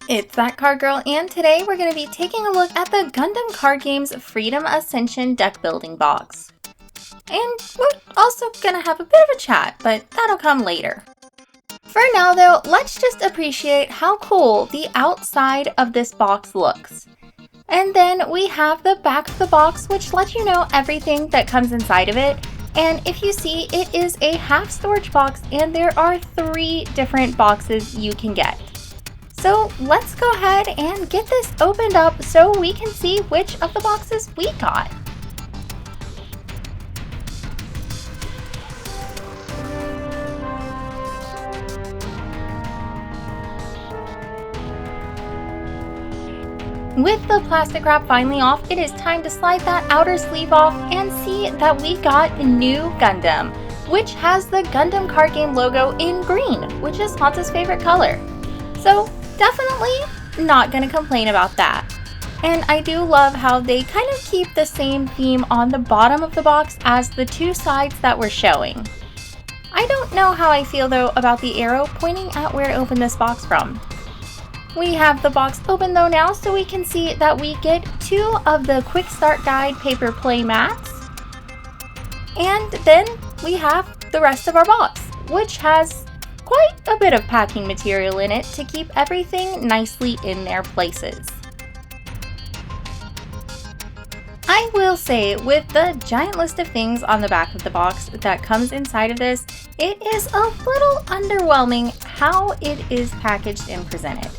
It's that card girl, and today we're going to be taking a look at the Gundam card game's Freedom Ascension deck building box. And we're also going to have a bit of a chat, but that'll come later. For now though, let's just appreciate how cool the outside of this box looks. And then we have the back of the box, which lets you know everything that comes inside of it. And if you see, it is a half storage box and there are 3 different boxes you can get. So let's go ahead and get this opened up so we can see which of the boxes we got. With the plastic wrap finally off, it is time to slide that outer sleeve off and see that we got New Gundam, which has the Gundam card game logo in green, which is Hansa's favorite color. So definitely not gonna complain about that. And I do love how they kind of keep the same theme on the bottom of the box as the 2 sides that we're showing. I don't know how I feel though about the arrow pointing at where to open this box from. We have the box open though now, so we can see that we get 2 of the Quick Start Guide paper play mats. And then we have the rest of our box, which has quite a bit of packing material in it to keep everything nicely in their places. I will say, with the giant list of things on the back of the box that comes inside of this, it is a little underwhelming how it is packaged and presented.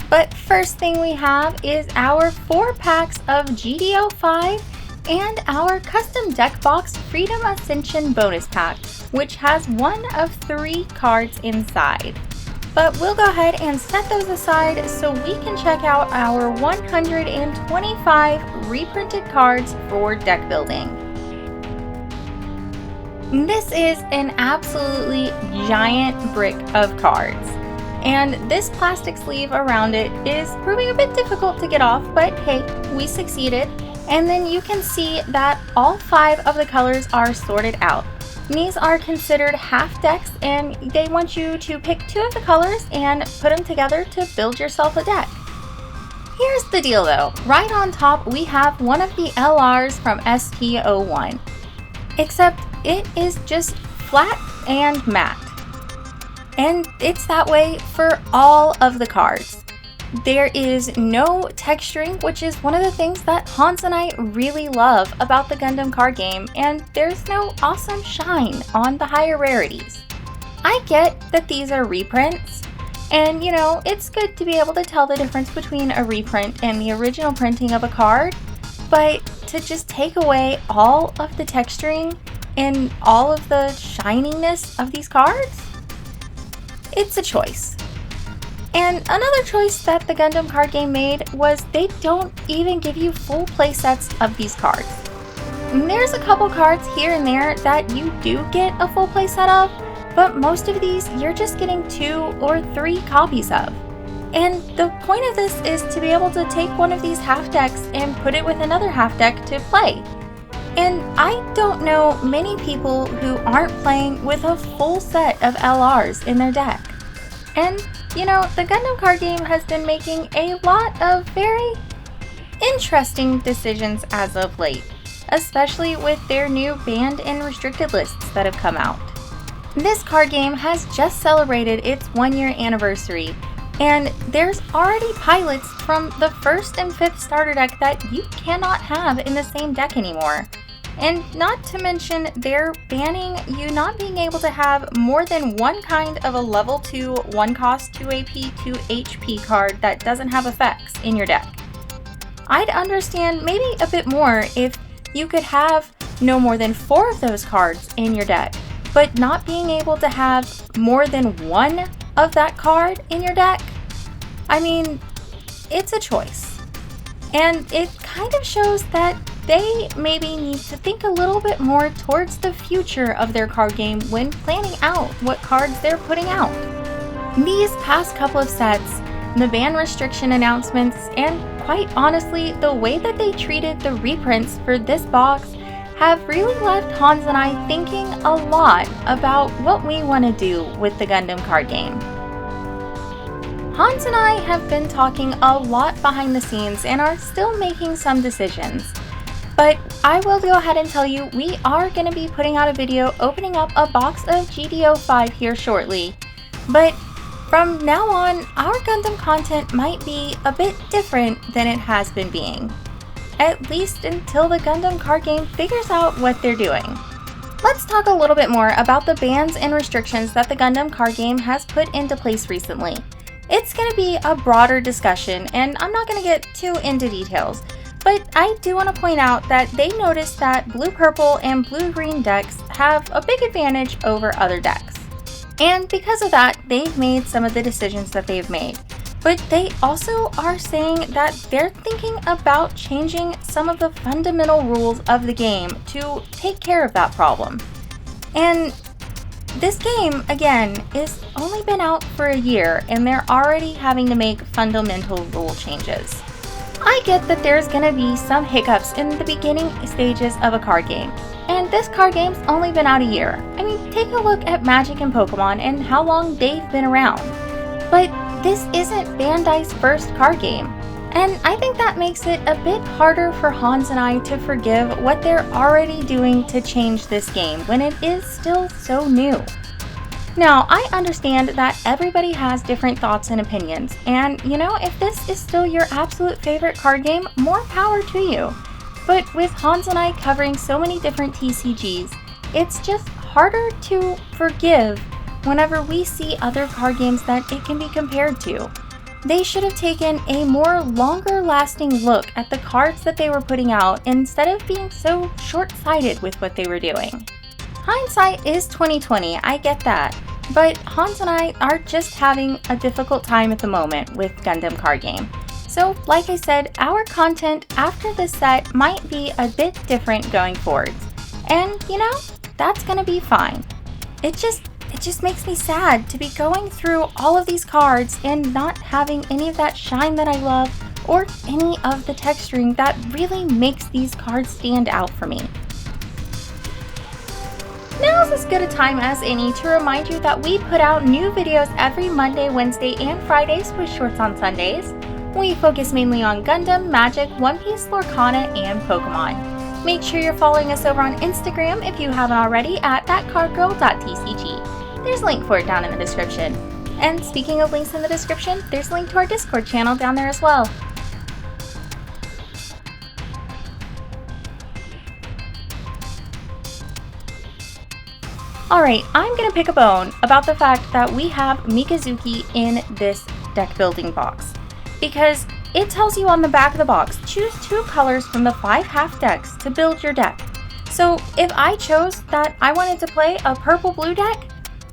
But first thing we have is our 4 packs of GDO5 and our custom deck box Freedom Ascension bonus pack, which has 1 of 3 cards inside. But we'll go ahead and set those aside so we can check out our 125 reprinted cards for deck building. This is an absolutely giant brick of cards. And this plastic sleeve around it is proving a bit difficult to get off, but hey, we succeeded. And then you can see that all 5 of the colors are sorted out. These are considered half decks, and they want you to pick 2 of the colors and put them together to build yourself a deck. Here's the deal though, right on top we have one of the LRs from SP01, except it is just flat and matte. And it's that way for all of the cards. There is no texturing, which is one of the things that Hans and I really love about the Gundam card game, and there's no awesome shine on the higher rarities. I get that these are reprints, and you know, it's good to be able to tell the difference between a reprint and the original printing of a card, but to just take away all of the texturing and all of the shininess of these cards? It's a choice. And another choice that the Gundam card game made was they don't even give you full playsets of these cards. And there's a couple cards here and there that you do get a full playset of, but most of these you're just getting 2 or 3 copies of. And the point of this is to be able to take one of these half decks and put it with another half deck to play. And I don't know many people who aren't playing with a full set of LRs in their deck. And, you know, the Gundam card game has been making a lot of very interesting decisions as of late, especially with their new banned and restricted lists that have come out. This card game has just celebrated its 1-year anniversary, and there's already pilots from the 1st and 5th starter deck that you cannot have in the same deck anymore. And not to mention, they're banning you not being able to have more than 1 kind of a level 2, 1 cost, 2 AP, 2 HP card that doesn't have effects in your deck. I'd understand maybe a bit more if you could have no more than 4 of those cards in your deck, but not being able to have more than 1 of that card in your deck. I mean, it's a choice. And it kind of shows that they maybe need to think a little bit more towards the future of their card game when planning out what cards they're putting out. These past couple of sets, the ban restriction announcements, and quite honestly, the way that they treated the reprints for this box have really left Hans and I thinking a lot about what we want to do with the Gundam card game. Hans and I have been talking a lot behind the scenes and are still making some decisions. But I will go ahead and tell you we are going to be putting out a video opening up a box of GDO5 here shortly. But from now on, our Gundam content might be a bit different than it has been being. At least until the Gundam card game figures out what they're doing. Let's talk a little bit more about the bans and restrictions that the Gundam card game has put into place recently. It's going to be a broader discussion, and I'm not going to get too into details. But I do want to point out that they noticed that blue-purple and blue-green decks have a big advantage over other decks. And because of that, they've made some of the decisions that they've made. But they also are saying that they're thinking about changing some of the fundamental rules of the game to take care of that problem. And this game, again, is only been out for a year, and they're already having to make fundamental rule changes. I get that there's gonna be some hiccups in the beginning stages of a card game, and this card game's only been out a year. I mean, take a look at Magic and Pokemon and how long they've been around. But this isn't Bandai's first card game, and I think that makes it a bit harder for Hans and I to forgive what they're already doing to change this game when it is still so new. Now, I understand that everybody has different thoughts and opinions, and if this is still your absolute favorite card game, more power to you. But with Hans and I covering so many different TCGs, it's just harder to forgive whenever we see other card games that it can be compared to. They should have taken a more longer-lasting look at the cards that they were putting out instead of being so short-sighted with what they were doing. Hindsight is 2020, I get that, but Hans and I are just having a difficult time at the moment with Gundam card game. So, like I said, our content after this set might be a bit different going forward. And, that's gonna be fine. It just makes me sad to be going through all of these cards and not having any of that shine that I love or any of the texturing that really makes these cards stand out for me. Now's as good a time as any to remind you that we put out new videos every Monday, Wednesday, and Fridays with shorts on Sundays. We focus mainly on Gundam, Magic, One Piece, Lorcana, and Pokemon. Make sure you're following us over on Instagram if you haven't already at thatcardgirl.tcg. There's a link for it down in the description. And speaking of links in the description, there's a link to our Discord channel down there as well. Alright, I'm gonna pick a bone about the fact that we have Mikazuki in this deck building box. Because it tells you on the back of the box, choose 2 colors from the 5 half decks to build your deck. So if I chose that I wanted to play a purple-blue deck,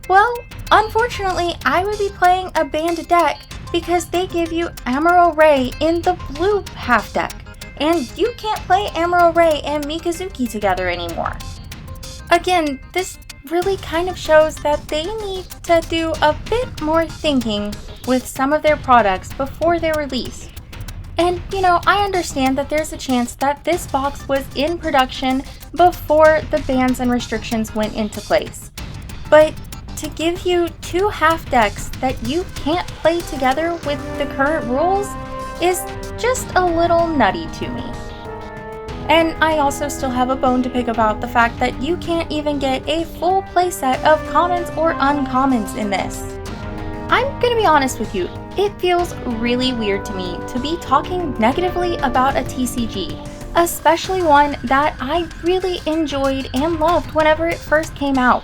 well, unfortunately I would be playing a banned deck because they give you Amuro Ray in the blue half deck. And you can't play Amuro Ray and Mikazuki together anymore. Again, this really kind of shows that they need to do a bit more thinking with some of their products before they're released. And I understand that there's a chance that this box was in production before the bans and restrictions went into place. But to give you 2 half decks that you can't play together with the current rules is just a little nutty to me. And I also still have a bone to pick about the fact that you can't even get a full playset of commons or uncommons in this. I'm gonna be honest with you, it feels really weird to me to be talking negatively about a TCG, especially one that I really enjoyed and loved whenever it first came out.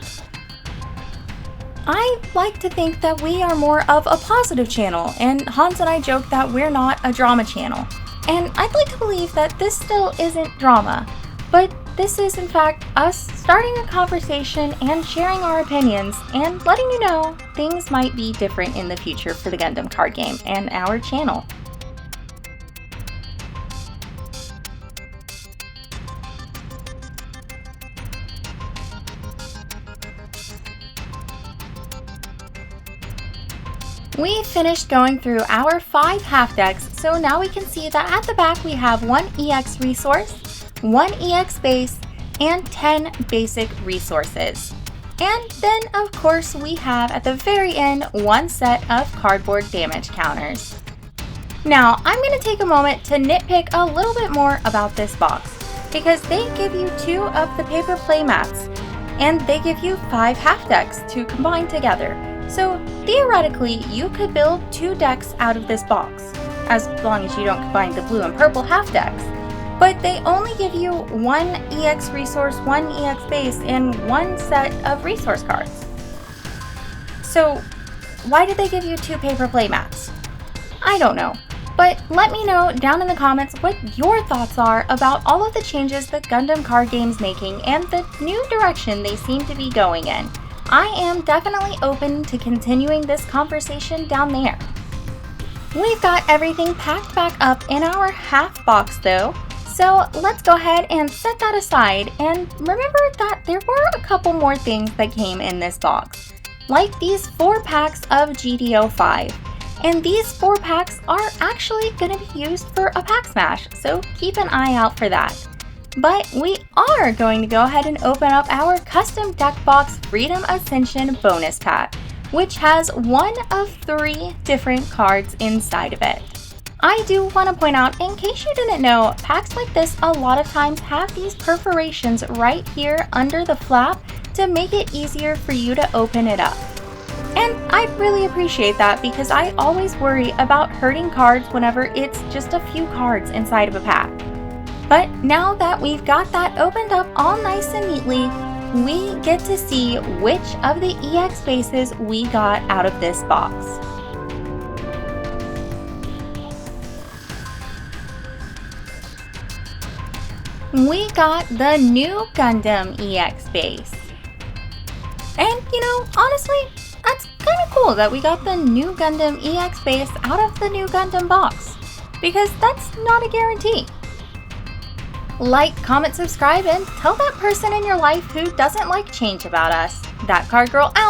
I like to think that we are more of a positive channel, and Hans and I joke that we're not a drama channel. And I'd like to believe that this still isn't drama, but this is in fact us starting a conversation and sharing our opinions and letting you know things might be different in the future for the Gundam card game and our channel. We finished going through our 5 half decks, so now we can see that at the back we have 1 EX resource, 1 EX base, and 10 basic resources. And then, of course, we have at the very end one set of cardboard damage counters. Now, I'm going to take a moment to nitpick a little bit more about this box, because they give you 2 of the paper play mats, and they give you 5 half decks to combine together. So theoretically, you could build 2 decks out of this box, as long as you don't combine the blue and purple half decks. But they only give you 1 EX resource, 1 EX base, and 1 set of resource cards. So why did they give you 2 paper play mats? I don't know. But let me know down in the comments what your thoughts are about all of the changes the Gundam card game's making and the new direction they seem to be going in. I am definitely open to continuing this conversation down there. We've got everything packed back up in our half box though, so let's go ahead and set that aside and remember that there were a couple more things that came in this box, like these 4 packs of GDO5. And these 4 packs are actually going to be used for a pack smash, so keep an eye out for that. But we are going to go ahead and open up our custom deck box Freedom Ascension bonus pack, which has 1 of 3 different cards inside of it. I do want to point out, in case you didn't know, packs like this a lot of times have these perforations right here under the flap to make it easier for you to open it up. And I really appreciate that because I always worry about hurting cards whenever it's just a few cards inside of a pack. But now that we've got that opened up all nice and neatly, we get to see which of the EX bases we got out of this box. We got the new Gundam EX base. And you know, honestly, that's kind of cool that we got the new Gundam EX base out of the new Gundam box, because that's not a guarantee. Like, comment, subscribe, and tell that person in your life who doesn't like change about us. That Card Girl out!